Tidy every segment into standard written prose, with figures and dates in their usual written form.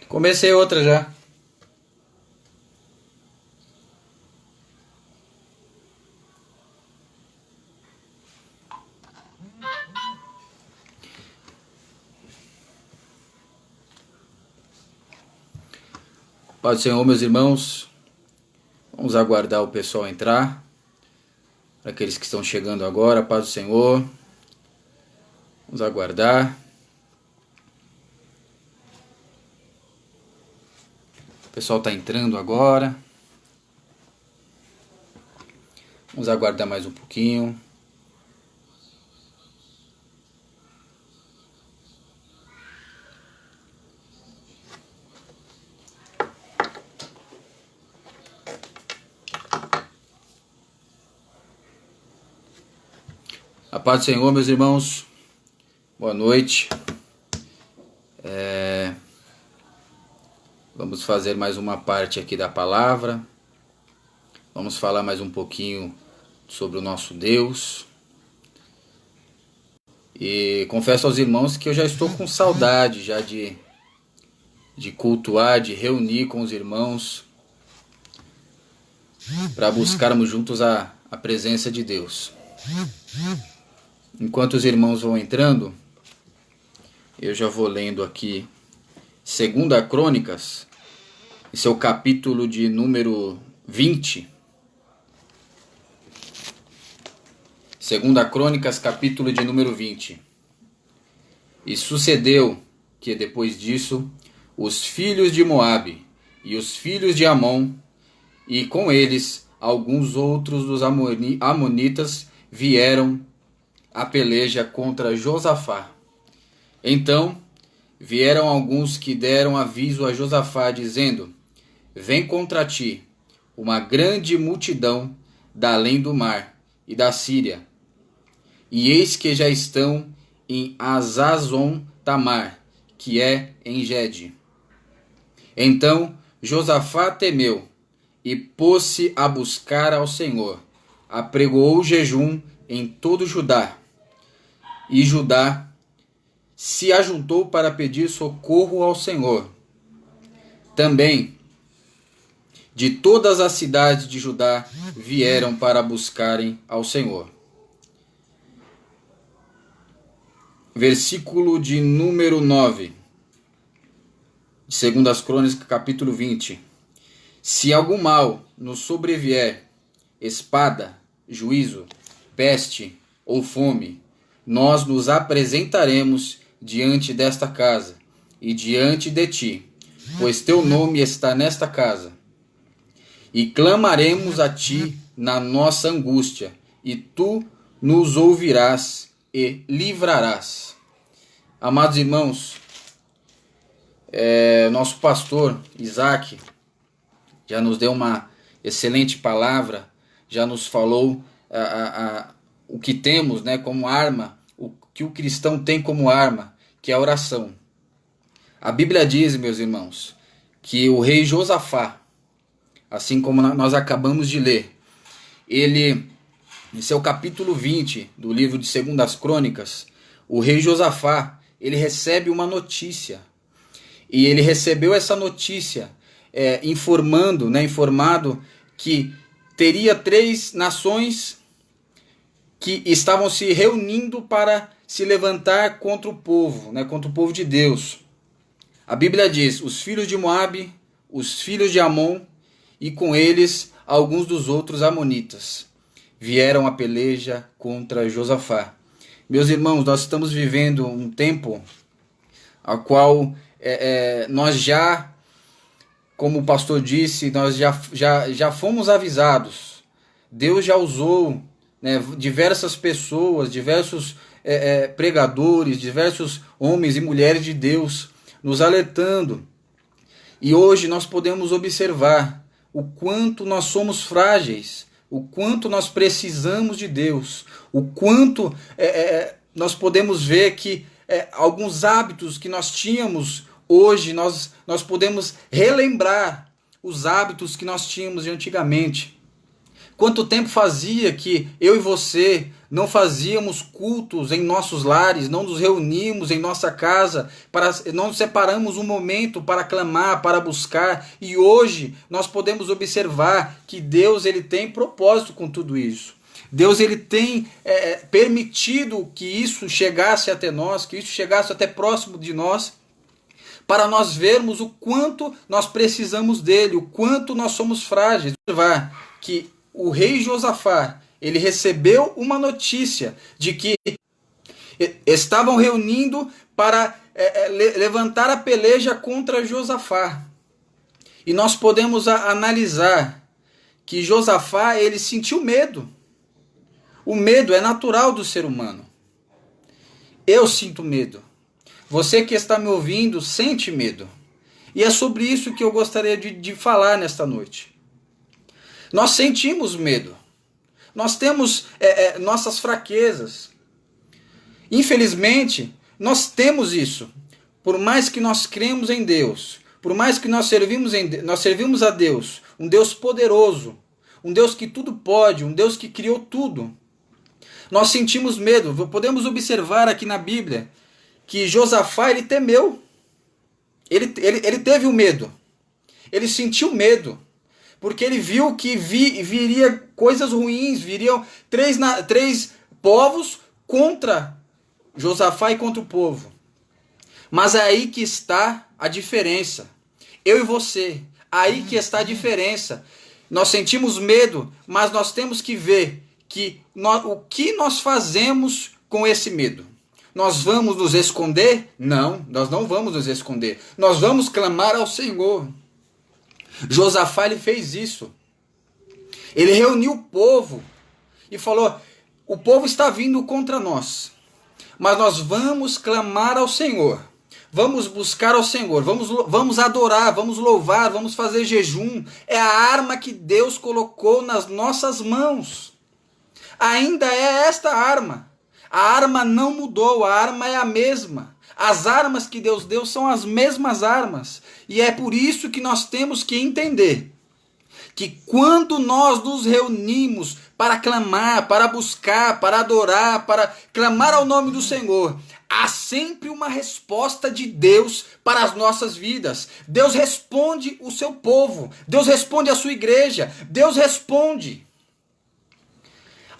Comecei outra já. Paz do Senhor, meus irmãos. Vamos aguardar o pessoal entrar. Para aqueles que estão chegando agora, paz do Senhor. Vamos aguardar. O pessoal está entrando agora. Vamos aguardar mais um pouquinho. A paz do Senhor, meus irmãos. Boa noite. Vamos fazer mais uma parte aqui da palavra. Vamos falar mais um pouquinho sobre o nosso Deus. E confesso aos irmãos que eu já estou com saudade já de cultuar, de reunir com os irmãos para buscarmos juntos a presença de Deus. Enquanto os irmãos vão entrando, eu já vou lendo aqui 2 Crônicas, em seu capítulo de número 20. 2 Crônicas, capítulo de número 20. E sucedeu que depois disso, os filhos de Moabe e os filhos de Amon, e com eles alguns outros dos amonitas, vieram a peleja contra Josafá. Então vieram alguns que deram aviso a Josafá, dizendo: vem contra ti uma grande multidão da além do mar e da Síria, e eis que já estão em Azazon Tamar, que é em Gede. Então Josafá temeu e pôs-se a buscar ao Senhor, apregoou jejum em todo Judá, e Judá se ajuntou para pedir socorro ao Senhor. Também de todas as cidades de Judá vieram para buscarem ao Senhor. Versículo de número 9, de 2 Crônicas, capítulo 20. Se algum mal nos sobrevier, espada, juízo, peste ou fome, nós nos apresentaremos diante desta casa e diante de ti, pois teu nome está nesta casa. E clamaremos a ti na nossa angústia, e tu nos ouvirás e livrarás. Amados irmãos, nosso pastor Isaac já nos deu uma excelente palavra, já nos falou o que temos, né, como arma, o que o cristão tem como arma, que é a oração. A Bíblia diz, meus irmãos, que o rei Josafá, assim como nós acabamos de ler, ele, em seu capítulo 20 do livro de 2 Crônicas, o rei Josafá, ele recebe uma notícia. E ele recebeu essa notícia informado que teria 3 nações que estavam se reunindo para se levantar contra o povo, contra o povo de Deus. A Bíblia diz: os filhos de Moabe, os filhos de Amon, e com eles alguns dos outros amonitas vieram a peleja contra Josafá. Meus irmãos, nós estamos vivendo um tempo a qual nós já, como o pastor disse, nós já fomos avisados. Deus já usou diversas pessoas, diversos pregadores, diversos homens e mulheres de Deus nos alertando. E hoje nós podemos observar o quanto nós somos frágeis, o quanto nós precisamos de Deus, o quanto nós podemos ver que alguns hábitos que nós tínhamos hoje, nós podemos relembrar os hábitos que nós tínhamos de antigamente. Quanto tempo fazia que eu e você não fazíamos cultos em nossos lares, não nos reuníamos em nossa casa, não separamos um momento para clamar, para buscar. E hoje nós podemos observar que Deus ele tem propósito com tudo isso. Deus ele tem permitido que isso chegasse até nós, que isso chegasse até próximo de nós, para nós vermos o quanto nós precisamos dele, o quanto nós somos frágeis. Observar que o rei Josafá, ele recebeu uma notícia de que estavam reunindo para levantar a peleja contra Josafá. E nós podemos analisar que Josafá ele sentiu medo. O medo é natural do ser humano. Eu sinto medo. Você que está me ouvindo sente medo. E é sobre isso que eu gostaria de falar nesta noite. Nós sentimos medo. Nós temos nossas fraquezas. Infelizmente, nós temos isso. Por mais que nós cremos em Deus, por mais que nós servimos a Deus, um Deus poderoso, um Deus que tudo pode, um Deus que criou tudo. Nós sentimos medo. Podemos observar aqui na Bíblia que Josafá ele temeu. Ele teve o medo. Ele sentiu medo. Porque ele viu que viria coisas ruins, viriam três povos contra Josafá e contra o povo. Mas é aí que está a diferença. Eu e você, aí que está a diferença. Nós sentimos medo, mas nós temos que ver o que nós fazemos com esse medo. Nós vamos nos esconder? Não, nós não vamos nos esconder. Nós vamos clamar ao Senhor. Josafá ele fez isso. Ele reuniu o povo e falou: o povo está vindo contra nós, mas nós vamos clamar ao Senhor. Vamos buscar ao Senhor, vamos adorar, vamos louvar, vamos fazer jejum. É a arma que Deus colocou nas nossas mãos. Ainda é esta arma. A arma não mudou, a arma é a mesma. As armas que Deus deu são as mesmas armas. E é por isso que nós temos que entender que quando nós nos reunimos para clamar, para buscar, para adorar, para clamar ao nome do Senhor, há sempre uma resposta de Deus para as nossas vidas. Deus responde o seu povo, Deus responde a sua igreja, Deus responde.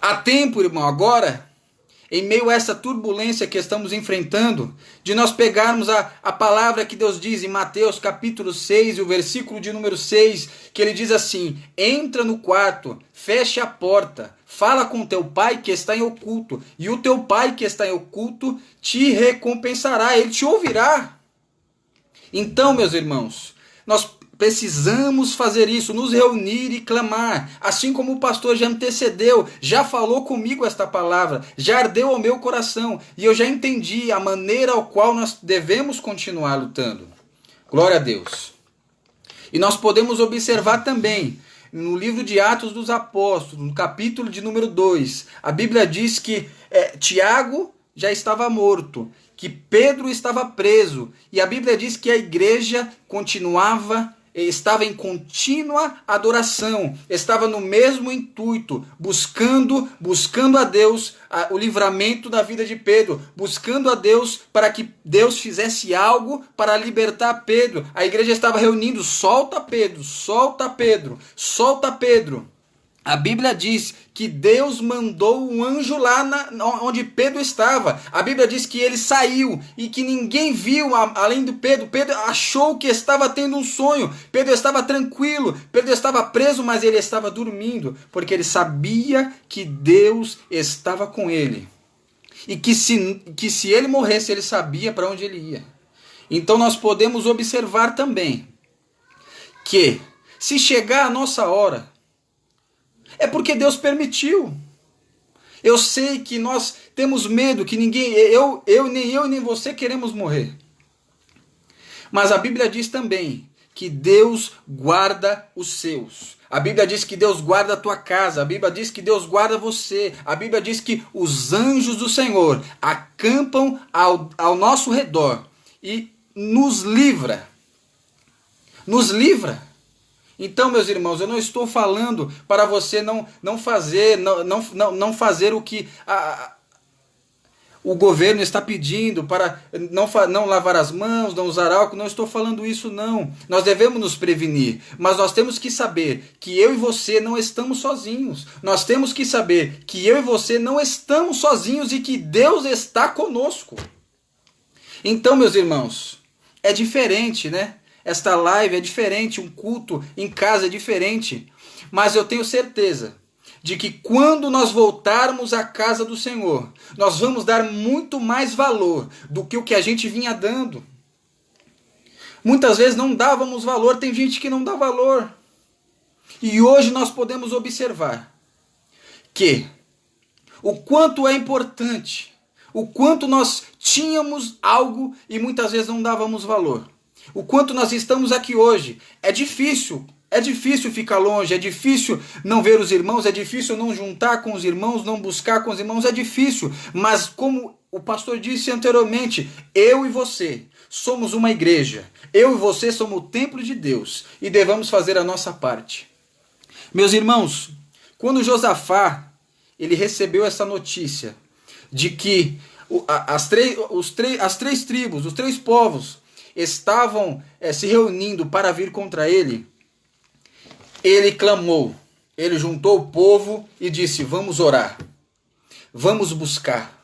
Há tempo, irmão, agora, em meio a essa turbulência que estamos enfrentando, de nós pegarmos a palavra que Deus diz em Mateus capítulo 6, e o versículo de número 6, que ele diz assim: entra no quarto, fecha a porta, fala com teu pai que está em oculto, e o teu pai que está em oculto te recompensará, ele te ouvirá. Então, meus irmãos, nós precisamos fazer isso, nos reunir e clamar, assim como o pastor já antecedeu, já falou comigo esta palavra, já ardeu ao meu coração, e eu já entendi a maneira ao qual nós devemos continuar lutando. Glória a Deus. E nós podemos observar também, no livro de Atos dos Apóstolos, no capítulo de número 2, a Bíblia diz que Tiago já estava morto, que Pedro estava preso, e a Bíblia diz que a igreja estava em contínua adoração, estava no mesmo intuito, buscando a Deus, o livramento da vida de Pedro, buscando a Deus para que Deus fizesse algo para libertar Pedro. A igreja estava reunindo: solta Pedro, solta Pedro, solta Pedro. A Bíblia diz que Deus mandou um anjo lá onde Pedro estava. A Bíblia diz que ele saiu e que ninguém viu além do Pedro. Pedro achou que estava tendo um sonho. Pedro estava tranquilo. Pedro estava preso, mas ele estava dormindo, porque ele sabia que Deus estava com ele. E que se ele morresse, ele sabia para onde ele ia. Então nós podemos observar também que se chegar a nossa hora, é porque Deus permitiu. Eu sei que nós temos medo, que nem eu nem você queremos morrer. Mas a Bíblia diz também que Deus guarda os seus. A Bíblia diz que Deus guarda a tua casa. A Bíblia diz que Deus guarda você. A Bíblia diz que os anjos do Senhor acampam ao nosso redor e nos livra. Nos livra. Então, meus irmãos, eu não estou falando para você não fazer o que o governo está pedindo, para não lavar as mãos, não usar álcool. Não estou falando isso, não. Nós devemos nos prevenir, mas nós temos que saber que eu e você não estamos sozinhos. Nós temos que saber que eu e você não estamos sozinhos e que Deus está conosco. Então, meus irmãos, é diferente, né? Esta live é diferente, um culto em casa é diferente. Mas eu tenho certeza de que quando nós voltarmos à casa do Senhor, nós vamos dar muito mais valor do que o que a gente vinha dando. Muitas vezes não dávamos valor, tem gente que não dá valor. E hoje nós podemos observar que o quanto é importante, o quanto nós tínhamos algo e muitas vezes não dávamos valor. O quanto nós estamos aqui hoje. É difícil ficar longe, é difícil não ver os irmãos, é difícil não juntar com os irmãos, não buscar com os irmãos, é difícil. Mas como o pastor disse anteriormente, eu e você somos uma igreja. Eu e você somos o templo de Deus e devemos fazer a nossa parte. Meus irmãos, quando Josafá ele recebeu essa notícia de que as três tribos, os três povos estavam se reunindo para vir contra ele, ele clamou, ele juntou o povo e disse: vamos orar, vamos buscar,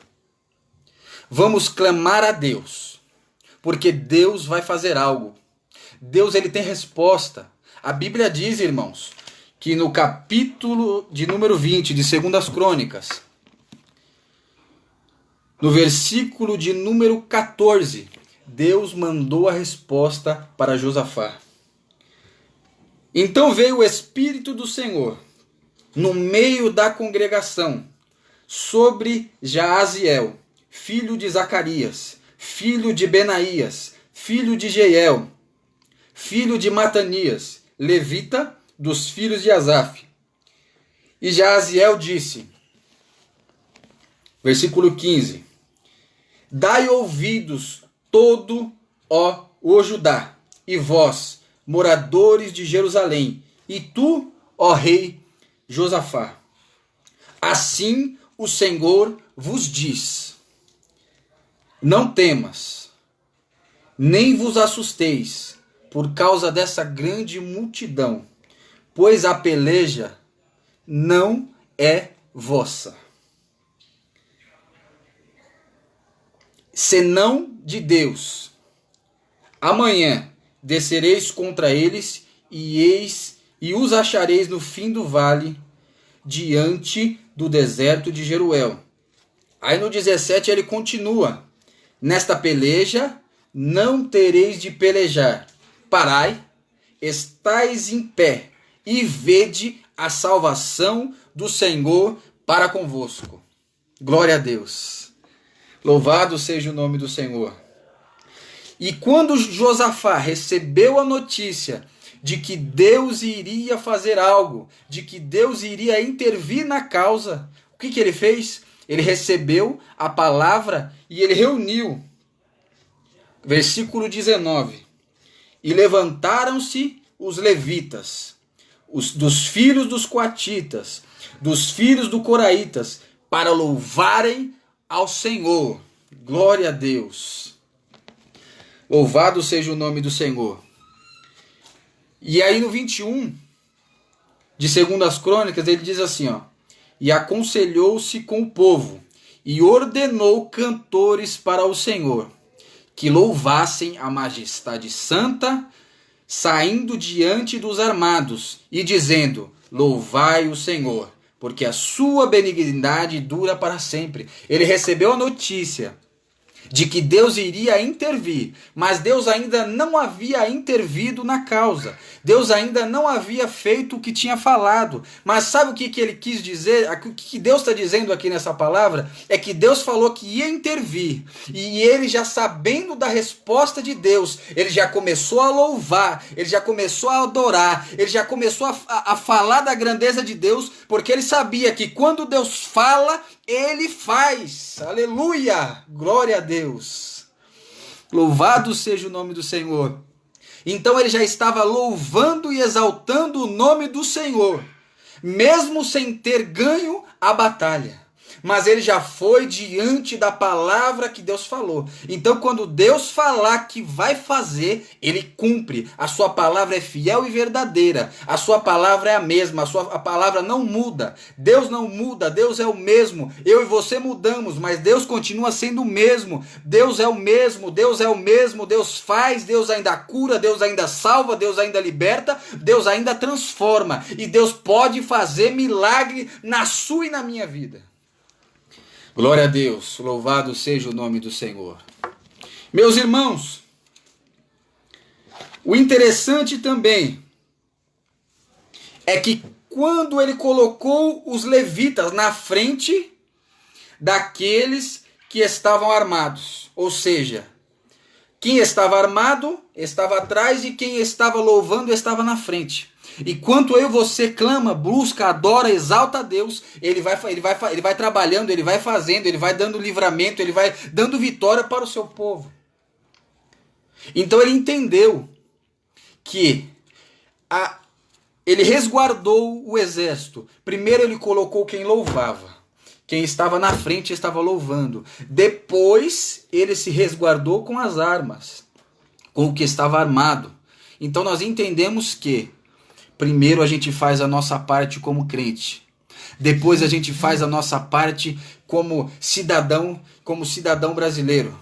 vamos clamar a Deus, porque Deus vai fazer algo. Deus ele tem resposta. A Bíblia diz, irmãos, que no capítulo de número 20 de 2 Crônicas, no versículo de número 14, Deus mandou a resposta para Josafá. Então veio o Espírito do Senhor no meio da congregação sobre Jaaziel, filho de Zacarias, filho de Benaías, filho de Jeiel, filho de Matanias, levita dos filhos de Asaf. E Jaaziel disse, versículo 15: dai ouvidos todo, ó Judá, e vós, moradores de Jerusalém, e tu, ó rei Josafá. Assim o Senhor vos diz: não temas, nem vos assusteis por causa dessa grande multidão, pois a peleja não é vossa, senão de Deus. Amanhã descereis contra eles e os achareis no fim do vale, diante do deserto de Jeruel. Aí no 17 ele continua: nesta peleja não tereis de pelejar. Parai, estais em pé, e vede a salvação do Senhor para convosco. Glória a Deus. Louvado seja o nome do Senhor. E quando Josafá recebeu a notícia de que Deus iria fazer algo, de que Deus iria intervir na causa, o que ele fez? Ele recebeu a palavra e ele reuniu. Versículo 19. E levantaram-se os levitas, dos filhos dos coatitas, dos filhos do coraitas, para louvarem ao Senhor. Glória a Deus. Louvado seja o nome do Senhor. E aí no 21 de 2 Crônicas ele diz assim, ó: e aconselhou-se com o povo e ordenou cantores para o Senhor, que louvassem a majestade santa, saindo diante dos armados e dizendo: louvai o Senhor, porque a sua benignidade dura para sempre. Ele recebeu a notícia de que Deus iria intervir, mas Deus ainda não havia intervido na causa. Deus ainda não havia feito o que tinha falado. Mas sabe o que ele quis dizer? O que Deus está dizendo aqui nessa palavra? É que Deus falou que ia intervir. E ele, já sabendo da resposta de Deus, ele já começou a louvar, ele já começou a adorar, ele já começou a falar da grandeza de Deus, porque ele sabia que quando Deus fala, ele faz. Aleluia! Glória a Deus. Louvado seja o nome do Senhor. Então ele já estava louvando e exaltando o nome do Senhor, mesmo sem ter ganho a batalha. Mas ele já foi diante da palavra que Deus falou. Então, quando Deus falar que vai fazer, ele cumpre. A sua palavra é fiel e verdadeira. A sua palavra é a mesma. A palavra não muda. Deus não muda. Deus é o mesmo. Eu e você mudamos, mas Deus continua sendo o mesmo. Deus é o mesmo. Deus é o mesmo. Deus faz. Deus ainda cura. Deus ainda salva. Deus ainda liberta. Deus ainda transforma. E Deus pode fazer milagre na sua e na minha vida. Glória a Deus, louvado seja o nome do Senhor. Meus irmãos, o interessante também é que quando ele colocou os levitas na frente daqueles que estavam armados, ou seja, quem estava armado estava atrás e quem estava louvando estava na frente. E quanto eu e você clama, busca, adora, exalta a Deus, ele vai trabalhando, ele vai fazendo, ele vai dando livramento, ele vai dando vitória para o seu povo. Então ele entendeu que ele resguardou o exército. Primeiro ele colocou quem louvava. Quem estava na frente estava louvando. Depois ele se resguardou com as armas, com o que estava armado. Então nós entendemos que primeiro a gente faz a nossa parte como crente. Depois a gente faz a nossa parte como cidadão brasileiro.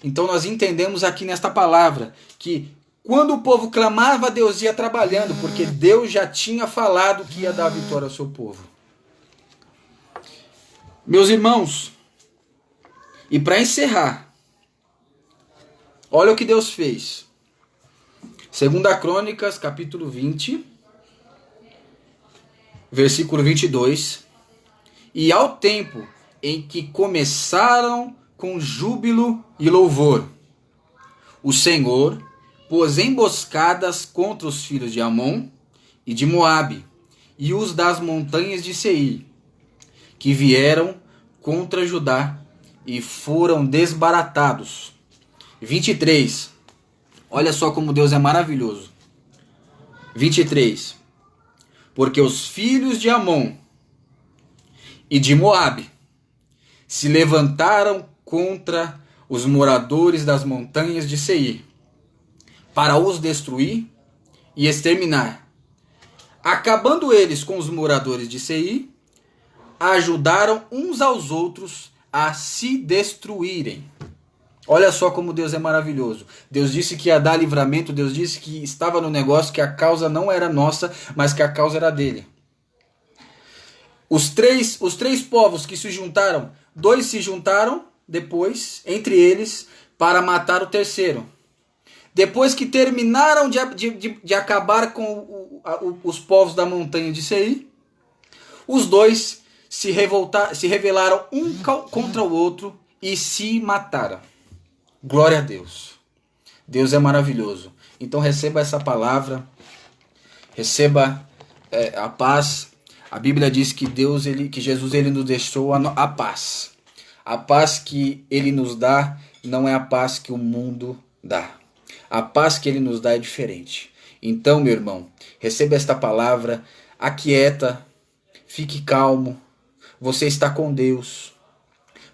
Então nós entendemos aqui nesta palavra que quando o povo clamava, Deus ia trabalhando, porque Deus já tinha falado que ia dar vitória ao seu povo. Meus irmãos, e para encerrar, olha o que Deus fez. 2 Crônicas, capítulo 20, versículo 22. E ao tempo em que começaram com júbilo e louvor, o Senhor pôs emboscadas contra os filhos de Amon e de Moabe, e os das montanhas de Seir, que vieram contra Judá e foram desbaratados. 23. Olha só como Deus é maravilhoso. 23. Porque os filhos de Amon e de Moabe se levantaram contra os moradores das montanhas de Seir, para os destruir e exterminar. Acabando eles com os moradores de Seir, ajudaram uns aos outros a se destruírem. Olha só como Deus é maravilhoso. Deus disse que ia dar livramento, Deus disse que estava no negócio, que a causa não era nossa, mas que a causa era dele. Os três povos que se juntaram, 2 se juntaram depois, entre eles, para matar o terceiro. Depois que terminaram de acabar com os povos da montanha de Seir, os 2 se rebelaram um contra o outro e se mataram. Glória a Deus. Deus é maravilhoso. Então receba essa palavra, receba a paz. A Bíblia diz que que Jesus nos deixou a paz. A paz que ele nos dá não é a paz que o mundo dá. A paz que ele nos dá é diferente. Então, meu irmão, receba esta palavra, aquieta, fique calmo. Você está com Deus.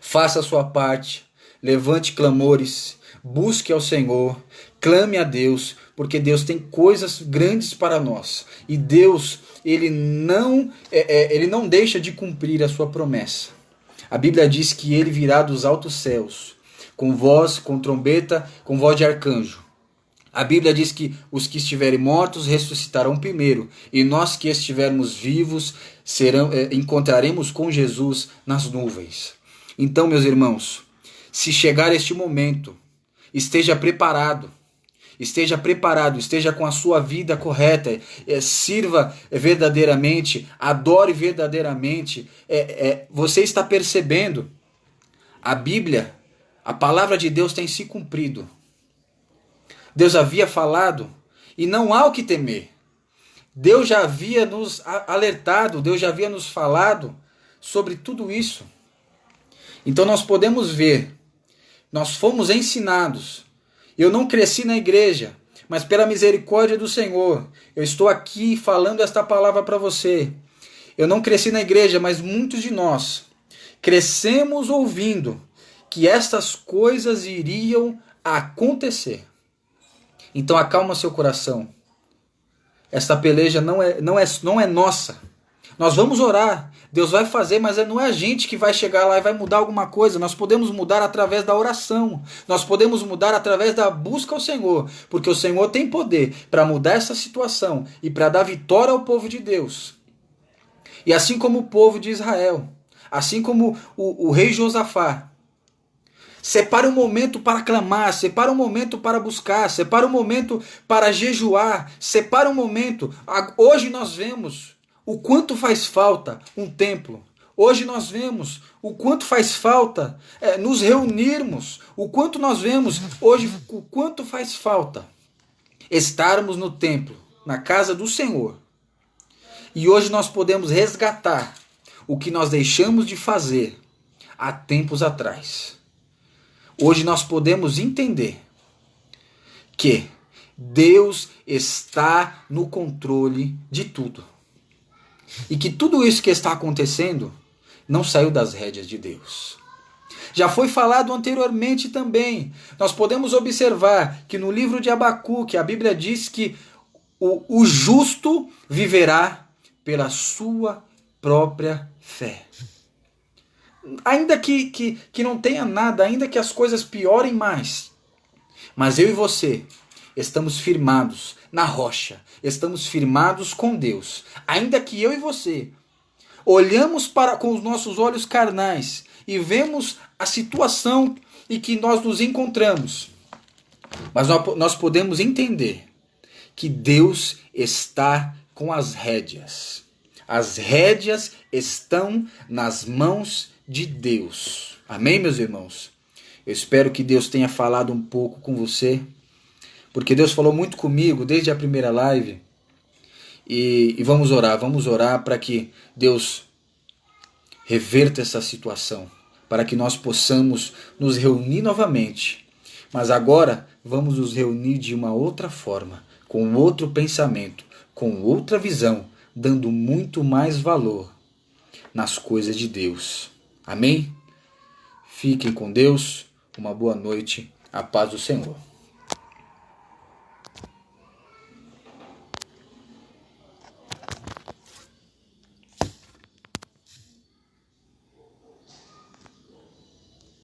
Faça a sua parte. Levante clamores. Busque ao Senhor. Clame a Deus. Porque Deus tem coisas grandes para nós. E Deus, ele não deixa de cumprir a sua promessa. A Bíblia diz que ele virá dos altos céus, com voz, com trombeta, com voz de arcanjo. A Bíblia diz que os que estiverem mortos ressuscitarão primeiro, e nós que estivermos vivos encontraremos com Jesus nas nuvens. Então, meus irmãos, se chegar este momento, esteja preparado, esteja com a sua vida correta, sirva verdadeiramente, adore verdadeiramente. Você está percebendo? A Bíblia, a palavra de Deus tem se cumprido. Deus havia falado e não há o que temer. Deus já havia nos alertado, Deus já havia nos falado sobre tudo isso. Então nós podemos ver, nós fomos ensinados. Eu não cresci na igreja, mas pela misericórdia do Senhor, eu estou aqui falando esta palavra para você. Eu não cresci na igreja, mas muitos de nós crescemos ouvindo que estas coisas iriam acontecer. Então acalma seu coração. Esta peleja não é nossa. Nós vamos orar, Deus vai fazer, mas não é a gente que vai chegar lá e vai mudar alguma coisa. Nós podemos mudar através da oração. Nós podemos mudar através da busca ao Senhor, porque o Senhor tem poder para mudar essa situação e para dar vitória ao povo de Deus. E assim como o povo de Israel, assim como o rei Josafá, separa um momento para clamar, separa um momento para buscar, separa um momento para jejuar, separa um momento. Hoje nós vemos o quanto faz falta um templo. Hoje nós vemos o quanto faz falta nos reunirmos. O quanto nós vemos hoje, o quanto faz falta estarmos no templo, na casa do Senhor. E hoje nós podemos resgatar o que nós deixamos de fazer há tempos atrás. Hoje nós podemos entender que Deus está no controle de tudo. E que tudo isso que está acontecendo não saiu das rédeas de Deus. Já foi falado anteriormente também. Nós podemos observar que no livro de Abacuque, a Bíblia diz que o justo viverá pela sua própria fé. Ainda que não tenha nada, ainda que as coisas piorem mais, mas eu e você estamos firmados na rocha, estamos firmados com Deus. Ainda que eu e você olhamos com os nossos olhos carnais e vemos a situação em que nós nos encontramos, mas nós podemos entender que Deus está com as rédeas. As rédeas estão nas mãos de Deus. Amém, meus irmãos? Eu espero que Deus tenha falado um pouco com você, porque Deus falou muito comigo desde a primeira live. E vamos orar para que Deus reverta essa situação, para que nós possamos nos reunir novamente. Mas agora vamos nos reunir de uma outra forma, com outro pensamento, com outra visão, dando muito mais valor nas coisas de Deus. Amém? Fiquem com Deus, uma boa noite, a paz do Senhor.